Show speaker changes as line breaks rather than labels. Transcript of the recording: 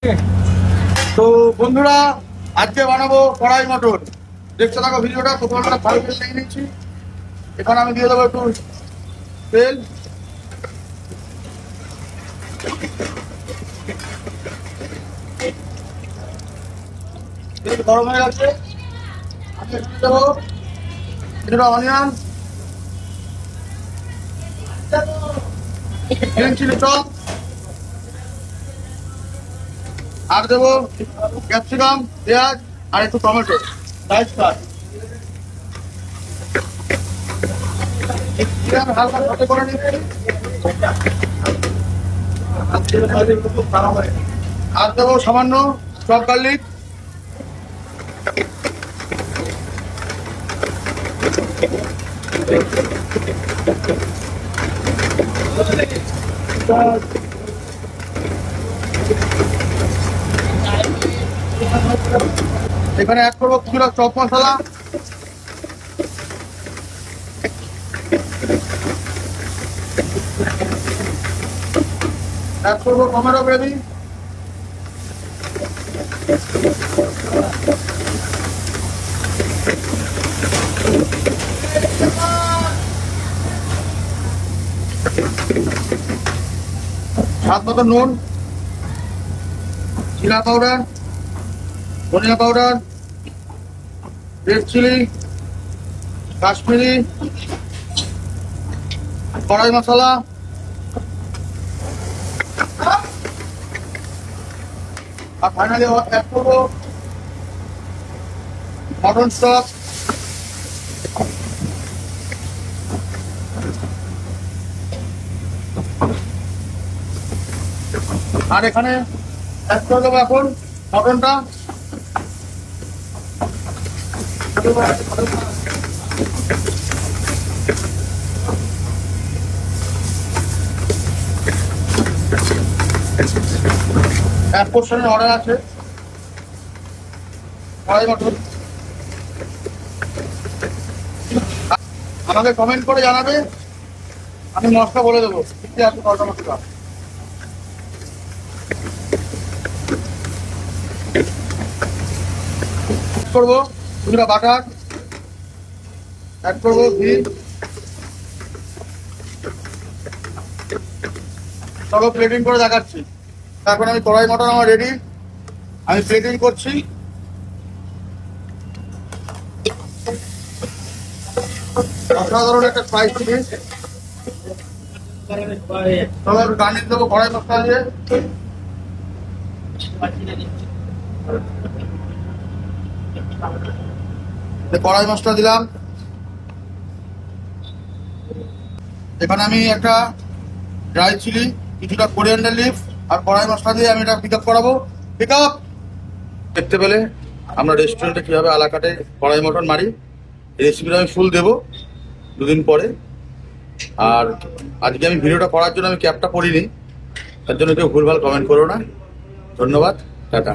তো বন্ধুরা, আজকে বানাবো কড়াই মটর। দেখতে থাকো ভিডিওটা। প্রথমে আমরা ফ্রাই প্যান নিয়ে নিচ্ছি। এখানে আমি দিয়ে দেবো একটু তেল। তেল গরম হয়ে গেছে। আমি এখানে দেবো কিছুটা অনিয়ন, গ্রিন চিলি সস, আর দেবো ক্যাপসিকাম, পেঁয়াজ আর একটু টমেটো সাইজ কাট। হালকা সাথে করে নিচ্ছি। আর দেবো সামান্য চপ গার্লিক। এখানে অ্যাড করবো কিছুটা চপ মশলা, অ্যাড করবো টমেটো গ্রেভি, স্বাদ মতো নুন, জিরা পাউডার, ধনিয়া পাউডার, রেড চিলি, কাশ্মীরি, কড়াই মশলা, আর ফাইনালি অ্যাড করবো মটন স্টক। আর এখানে অ্যাড করে দেবো এখন মটনটা। এক পোর্শনের অর্ডার আছে কড়াই মটন। আমাকে কমেন্ট করে জানাবে, আমি মশলা বলে দেবো কি আছে কড়াই মশলা। করবো কিছুটা বাটার, অ্যাড করবো ঘি, চলো প্লেটিং করে দেখাচ্ছি। এখন আমি কড়াই মটন আমার রেডি, আমি প্লেটিং করছি। অসাধারণ একটা স্পাইসি ডিশ। চলো আমি গার্নিশ দেবো কড়াই মশলা দিয়ে। কড়াই মশলা দিলাম। এখানে আমি একটা ড্রাই চিলি, কিছুটা কোরিয়ান্ডার লিফ আর কড়াই মশলা দিয়ে আমি এটা পিক আপ করাবো। পিক আপ দেখতে পেলে আমরা রেস্টুরেন্টে কীভাবে আলাকাটে কড়াই মটন মারি, এই রেসিপিটা আমি ফুল দেবো দুদিন পরে। আর আজকে আমি ভিডিওটা করার জন্য আমি ক্যাপটা পরিনি, তার জন্য কেউ ভুলভাল কমেন্ট করো না। ধন্যবাদ, টাটা।